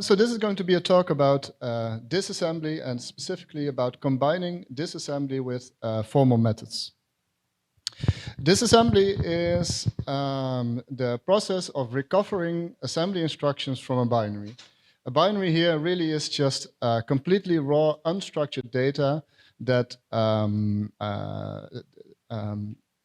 So this is going to be a talk about disassembly and specifically about combining disassembly with formal methods. Disassembly is the process of recovering assembly instructions from a binary. A binary here really is just completely raw, unstructured data that how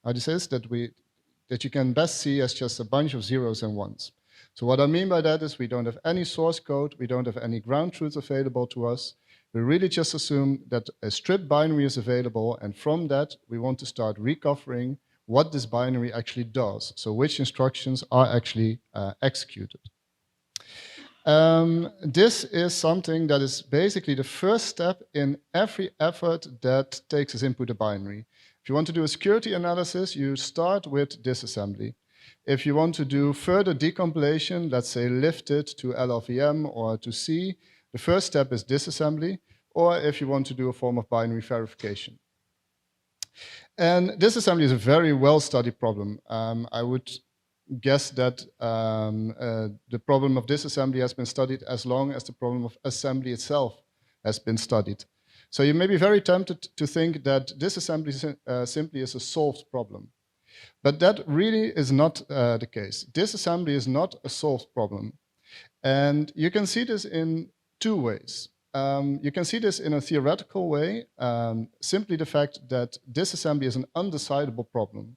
do you say this? That you can best see as just a bunch of zeros and ones. So what I mean by that is we don't have any source code, we don't have any ground truth available to us. We really just assume that a stripped binary is available, and from that we want to start recovering what this binary actually does. So which instructions are actually executed. This is something that is basically the first step in every effort that takes as input a binary. If you want to do a security analysis, you start with disassembly. If you want to do further decompilation, let's say lift it to LLVM or to C, the first step is disassembly, or if you want to do a form of binary verification. And disassembly is a very well-studied problem. I would guess that the problem of disassembly has been studied as long as the problem of assembly itself has been studied. So you may be very tempted to think that disassembly simply is a solved problem. But that really is not the case. Disassembly is not a solved problem. And you can see this in two ways. You can see this in a theoretical way, simply the fact that disassembly is an undecidable problem.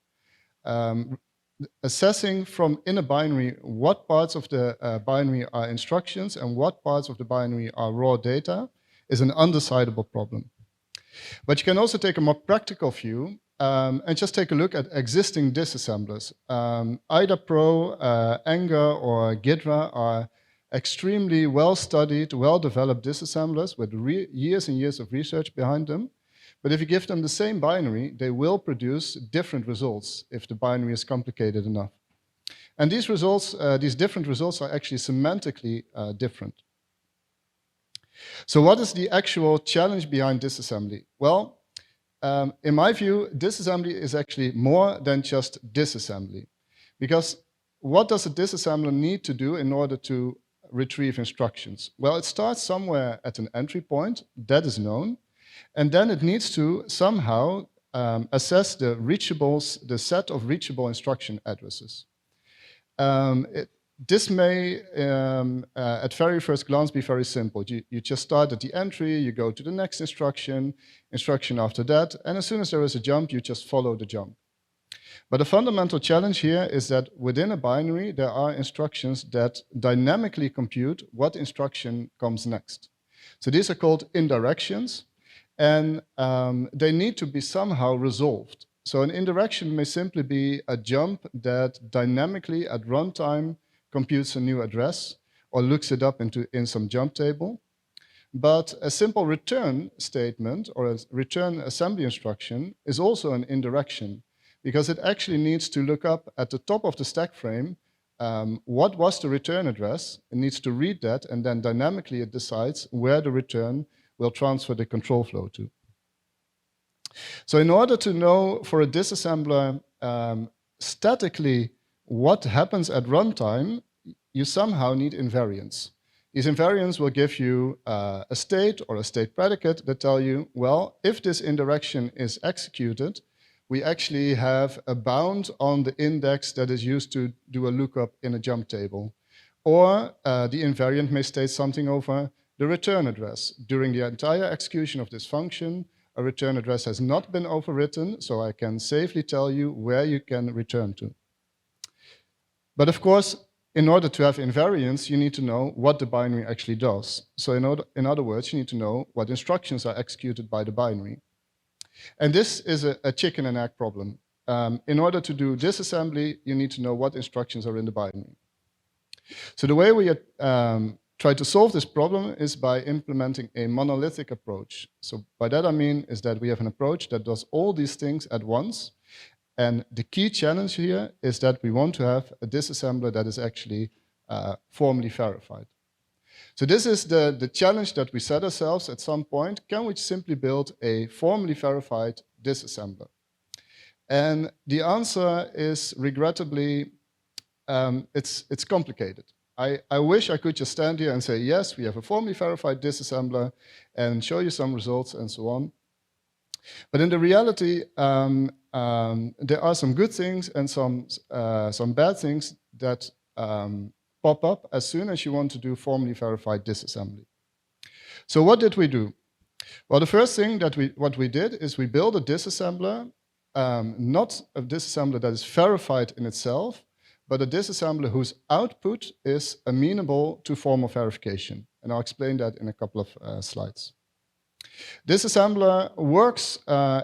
Assessing from in a binary what parts of the binary are instructions and what parts of the binary are raw data is an undecidable problem. But you can also take a more practical view and just take a look at existing disassemblers. IDA Pro, Anger, or Ghidra are extremely well-studied, well-developed disassemblers with years and years of research behind them. But if you give them the same binary, they will produce different results if the binary is complicated enough. And these results, these different results are actually semantically different. So what is the actual challenge behind disassembly? Well, in my view, disassembly is actually more than just disassembly. Because what does a disassembler need to do in order to retrieve instructions? Well, it starts somewhere at an entry point, that is known, and then it needs to somehow assess the reachables, the set of reachable instruction addresses. This may, at very first glance, be very simple. You just start at the entry, you go to the next instruction after that, and as soon as there is a jump, you just follow the jump. But the fundamental challenge here is that within a binary, there are instructions that dynamically compute what instruction comes next. So these are called indirections, and they need to be somehow resolved. So an indirection may simply be a jump that dynamically at runtime computes a new address or looks it up in some jump table. But a simple return statement or a return assembly instruction is also an indirection because it actually needs to look up at the top of the stack frame what was the return address. It needs to read that, and then dynamically it decides where the return will transfer the control flow to. So in order to know for a disassembler statically what happens at runtime, you somehow need invariants. These invariants will give you a state or a state predicate that tell you, well, if this indirection is executed, we actually have a bound on the index that is used to do a lookup in a jump table. Or the invariant may state something over the return address. During the entire execution of this function, a return address has not been overwritten, so I can safely tell you where you can return to. But of course, in order to have invariants, you need to know what the binary actually does. So in other words, you need to know what instructions are executed by the binary. And this is a chicken and egg problem. In order to do disassembly, you need to know what instructions are in the binary. So the way we try to solve this problem is by implementing a monolithic approach. So by that I mean is that we have an approach that does all these things at once. And the key challenge here is that we want to have a disassembler that is actually formally verified. So this is the challenge that we set ourselves at some point. Can we simply build a formally verified disassembler? And the answer is regrettably, it's complicated. I wish I could just stand here and say, yes, we have a formally verified disassembler and show you some results and so on. But in the reality, there are some good things and some bad things that pop up as soon as you want to do formally verified disassembly. So what did we do? Well, the first thing that we did is we built a disassembler, not a disassembler that is verified in itself, but a disassembler whose output is amenable to formal verification. And I'll explain that in a couple of slides. Disassembler works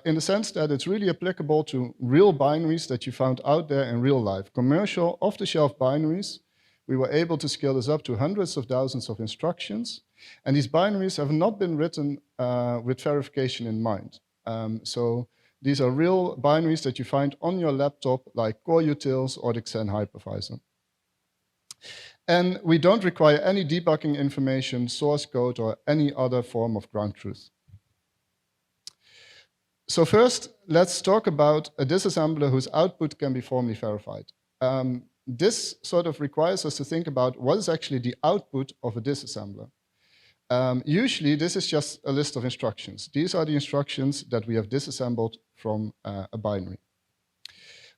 in the sense that it's really applicable to real binaries that you found out there in real life. Commercial, off-the-shelf binaries. We were able to scale this up to hundreds of thousands of instructions. And these binaries have not been written with verification in mind. So these are real binaries that you find on your laptop, like core utils or the Xen hypervisor. And we don't require any debugging information, source code, or any other form of ground truth. So first, let's talk about a disassembler whose output can be formally verified. This sort of requires us to think about what is actually the output of a disassembler. Usually, this is just a list of instructions. These are the instructions that we have disassembled from a binary.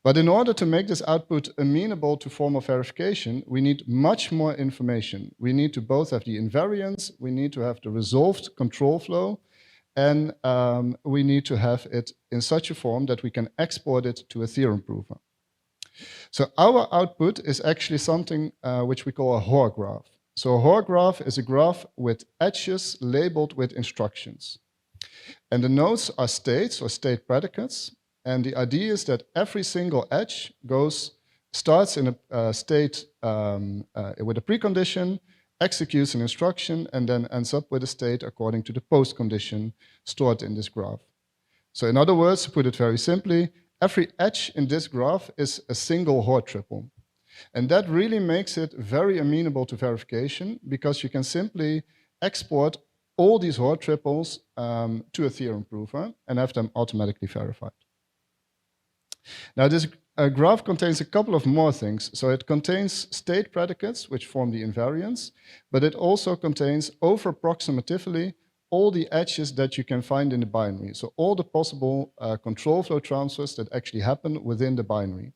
But in order to make this output amenable to formal verification, we need much more information. We need to both have the invariants, we need to have the resolved control flow, and we need to have it in such a form that we can export it to a theorem prover. So our output is actually something which we call a Hoare graph. So a Hoare graph is a graph with edges labeled with instructions. And the nodes are states or state predicates. And the idea is that every single edge starts in a state with a precondition, executes an instruction, and then ends up with a state according to the postcondition stored in this graph. So in other words, to put it very simply, every edge in this graph is a single Hoare triple. And that really makes it very amenable to verification because you can simply export all these Hoare triples to a theorem prover and have them automatically verified. Now this graph contains a couple of more things. So it contains state predicates, which form the invariants, but it also contains over-approximatively all the edges that you can find in the binary. So all the possible control flow transfers that actually happen within the binary.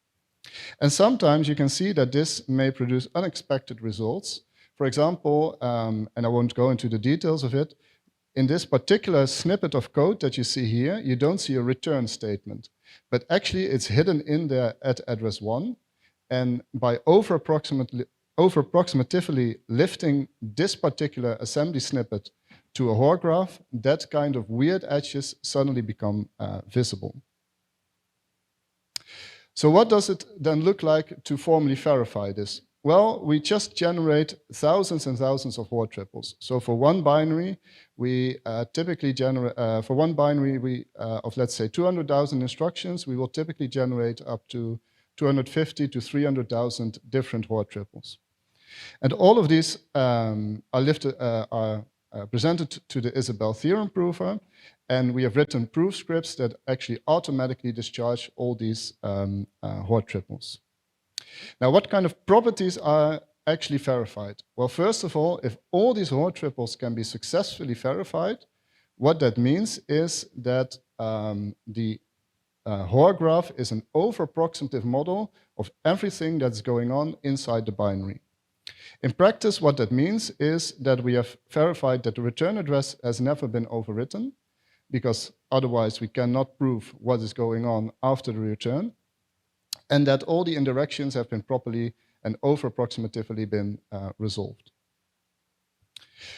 And sometimes you can see that this may produce unexpected results. For example, and I won't go into the details of it, in this particular snippet of code that you see here, you don't see a return statement. But actually, it's hidden in there at address 1. And by over-approximatively lifting this particular assembly snippet to a Hoare graph, that kind of weird edges suddenly become visible. So what does it then look like to formally verify this? Well, we just generate thousands and thousands of Hoare triples. So for one binary, we typically generate, for one binary of let's say 200,000 instructions, we will typically generate up to 250 to 300,000 different Hoare triples. And all of these are presented to the Isabelle theorem prover, and we have written proof scripts that actually automatically discharge all these Hoare triples. Now, what kind of properties are actually verified? Well, first of all, if all these Hoare triples can be successfully verified, what that means is that the Hoare graph is an over-approximative model of everything that's going on inside the binary. In practice, what that means is that we have verified that the return address has never been overwritten, because otherwise we cannot prove what is going on after the return, and that all the indirections have been properly and over-approximatively been resolved.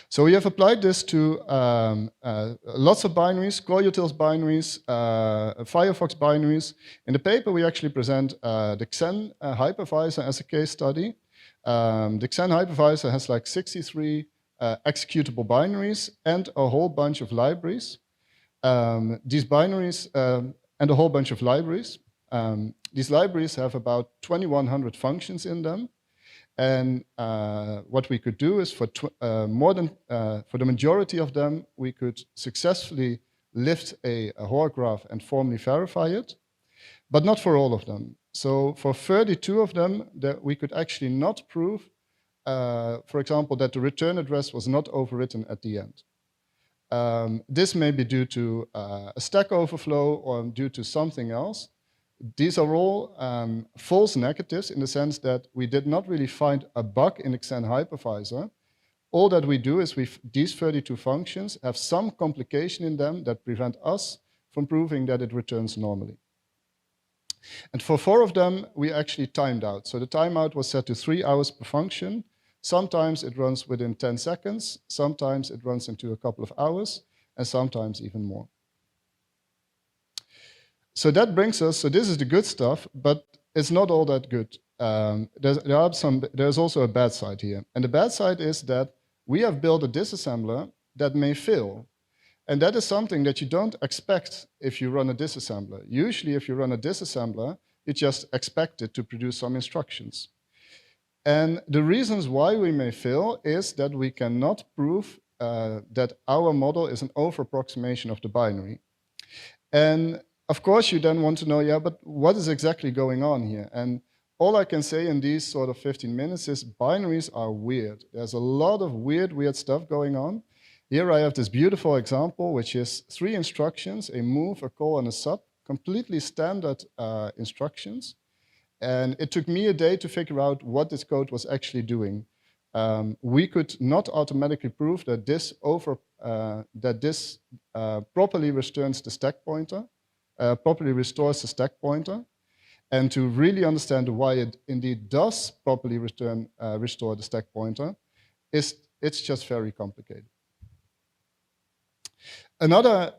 So we have applied this to lots of binaries, core utils binaries, Firefox binaries. In the paper, we actually present the Xen hypervisor as a case study. The Xen hypervisor has like 63 executable binaries and a whole bunch of libraries. These binaries and a whole bunch of libraries. These libraries have about 2,100 functions in them. And what we could do is for the majority of them, we could successfully lift a Hoare graph and formally verify it, but not for all of them. So for 32 of them, that we could actually not prove for example, that the return address was not overwritten at the end. This may be due to a stack overflow or due to something else. These are all false negatives in the sense that we did not really find a bug in the Xen hypervisor. All that we do is these 32 functions have some complication in them that prevent us from proving that it returns normally. And for 4 of them, we actually timed out. So the timeout was set to 3 hours per function. Sometimes it runs within 10 seconds. Sometimes it runs into a couple of hours, and sometimes even more. So that brings us, so this is the good stuff, but it's not all that good. There's also a bad side here. And the bad side is that we have built a disassembler that may fail. And that is something that you don't expect if you run a disassembler. Usually if you run a disassembler, you just expect it to produce some instructions. And the reasons why we may fail is that we cannot prove that our model is an over-approximation of the binary. And of course you then want to know, yeah, but what is exactly going on here? And all I can say in these sort of 15 minutes is binaries are weird. There's a lot of weird stuff going on. Here I have this beautiful example, which is 3 instructions, a move, a call, and a sub, completely standard instructions. And it took me a day to figure out what this code was actually doing. We could not automatically prove that this properly returns the stack pointer, properly restores the stack pointer. And to really understand why it indeed does properly restore the stack pointer, it's just very complicated. Another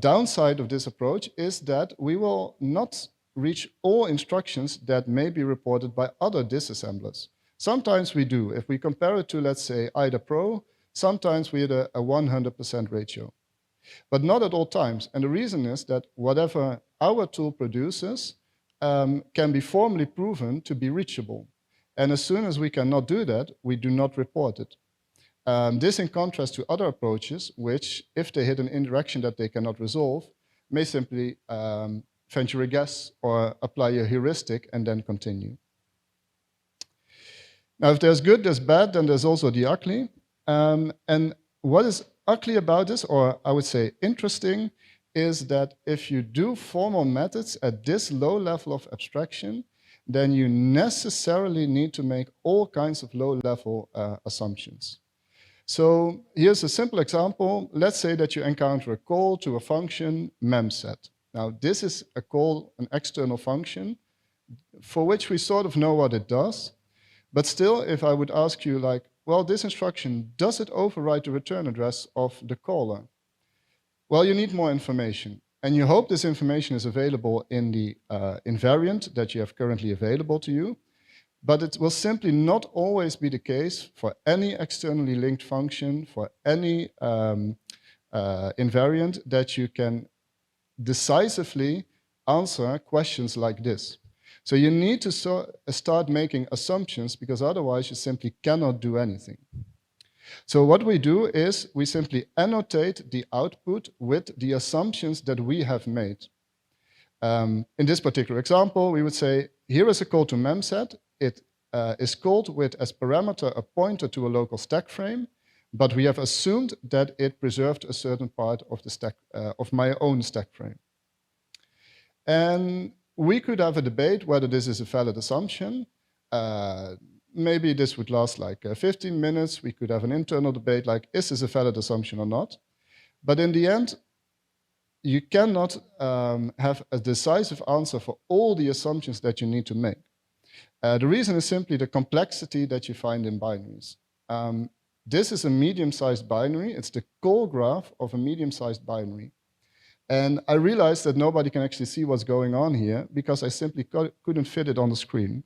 downside of this approach is that we will not reach all instructions that may be reported by other disassemblers. Sometimes we do. If we compare it to, let's say, IDA Pro, sometimes we had a 100% ratio. But not at all times. And the reason is that whatever our tool produces can be formally proven to be reachable. And as soon as we cannot do that, we do not report it. This in contrast to other approaches, which, if they hit an indirection that they cannot resolve, may simply venture a guess or apply a heuristic and then continue. Now, if there's good, there's bad, then there's also the ugly. And what is ugly about this, or I would say interesting, is that if you do formal methods at this low level of abstraction, then you necessarily need to make all kinds of low-level assumptions. So here's a simple example. Let's say that you encounter a call to a function memset. Now, this is a call, an external function, for which we sort of know what it does. But still, if I would ask you, like, well, this instruction, does it overwrite the return address of the caller? Well, you need more information. And you hope this information is available in the invariant that you have currently available to you. But it will simply not always be the case for any externally linked function, for any invariant, that you can decisively answer questions like this. So you need to start making assumptions, because otherwise you simply cannot do anything. So what we do is we simply annotate the output with the assumptions that we have made. In this particular example, we would say, here is a call to memset. It is called with as parameter a pointer to a local stack frame, but we have assumed that it preserved a certain part of the stack of my own stack frame. And we could have a debate whether this is a valid assumption. Maybe this would last like 15 minutes. We could have an internal debate like, is this a valid assumption or not? But in the end, you cannot have a decisive answer for all the assumptions that you need to make. The reason is simply the complexity that you find in binaries. This is a medium-sized binary. It's the call graph of a medium-sized binary. And I realized that nobody can actually see what's going on here because I simply couldn't fit it on the screen.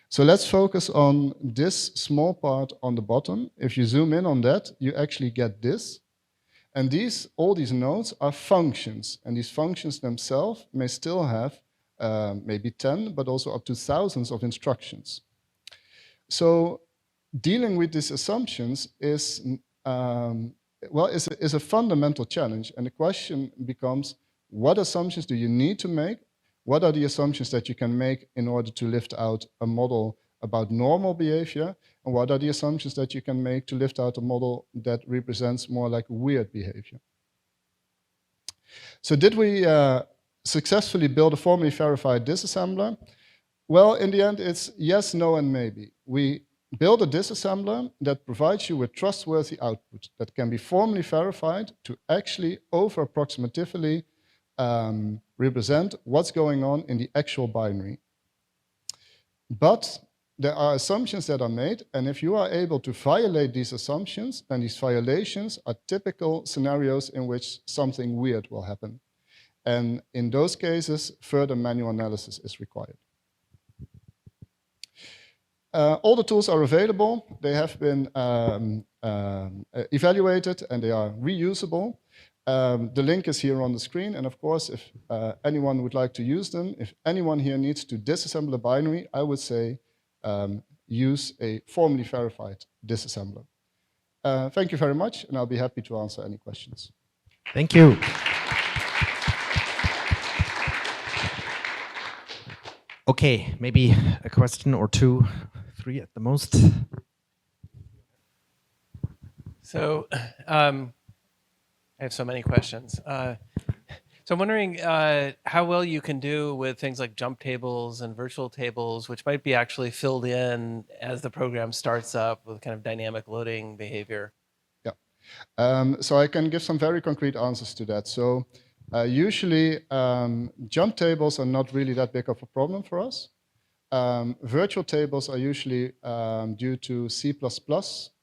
So let's focus on this small part on the bottom. If you zoom in on that, you actually get this. And all these nodes are functions. And these functions themselves may still have maybe 10, but also up to thousands of instructions. So dealing with these assumptions is a fundamental challenge. And the question becomes, what assumptions do you need to make? What are the assumptions that you can make in order to lift out a model about normal behavior, and what are the assumptions that you can make to lift out a model that represents more like weird behavior. So did we successfully build a formally verified disassembler? Well, in the end, it's yes, no, and maybe. We build a disassembler that provides you with trustworthy output that can be formally verified to actually over-approximatively represent what's going on in the actual binary. But there are assumptions that are made, and if you are able to violate these assumptions, then these violations are typical scenarios in which something weird will happen. And in those cases, further manual analysis is required. All the tools are available. They have been evaluated and they are reusable. The link is here on the screen. And of course, if anyone would like to use them, if anyone here needs to disassemble a binary, I would say use a formally verified disassembler. Thank you very much, and I'll be happy to answer any questions. Thank you. Okay, maybe a question or two, 3 at the most. So I have so many questions. So I'm wondering how well you can do with things like jump tables and virtual tables, which might be actually filled in as the program starts up with kind of dynamic loading behavior. Yeah. So I can give some very concrete answers to that. So usually jump tables are not really that big of a problem for us. Virtual tables are usually due to C++,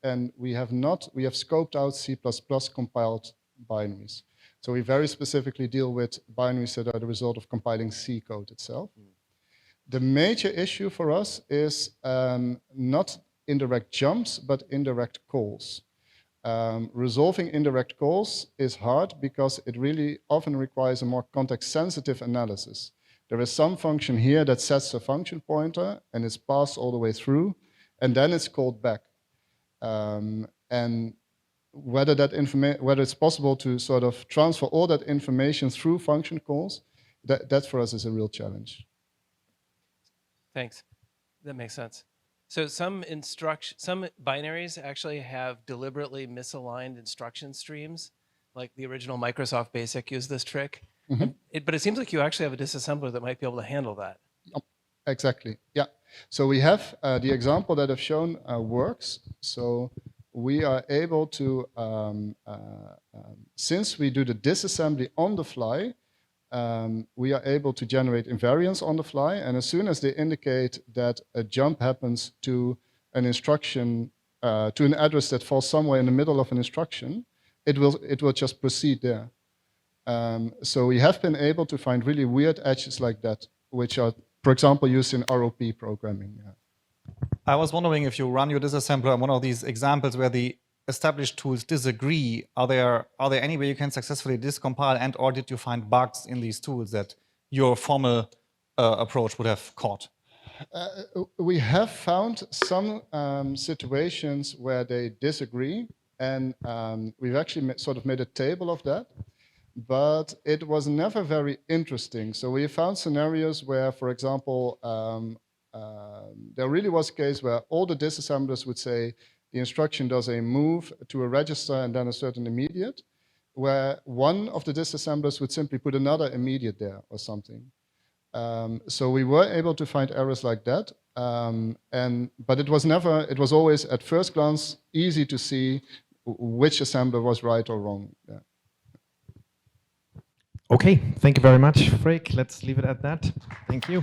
and we have scoped out C++ compiled binaries. So we very specifically deal with binaries that are the result of compiling C code itself. The major issue for us is not indirect jumps, but indirect calls. Resolving indirect calls is hard because it really often requires a more context-sensitive analysis. There is some function here that sets a function pointer and it's passed all the way through, and then it's called back. And whether it's possible to sort of transfer all that information through function calls, that for us is a real challenge. Thanks. That makes sense. So some binaries actually have deliberately misaligned instruction streams, like the original Microsoft BASIC used this trick. Mm-hmm. But it seems like you actually have a disassembler that might be able to handle that. Exactly, yeah. So we have the example that I've shown works. So we are able to, since we do the disassembly on the fly, we are able to generate invariants on the fly, and as soon as they indicate that a jump happens to an instruction, to an address that falls somewhere in the middle of an instruction, it will just proceed there. So we have been able to find really weird edges like that, which are, for example, used in ROP programming. Yeah. I was wondering if you run your disassembler on one of these examples where the established tools disagree, are there any way you can successfully discompile, and or did you find bugs in these tools that your formal approach would have caught? We have found some situations where they disagree, and we've actually sort of made a table of that, but it was never very interesting. So we found scenarios where, for example, there really was a case where all the disassemblers would say the instruction does a move to a register and then a certain immediate, where one of the disassemblers would simply put another immediate there or something. So we were able to find errors like that, but it was always at first glance easy to see which assembler was right or wrong. Yeah. Okay, thank you very much, Freek. Let's leave it at that. Thank you.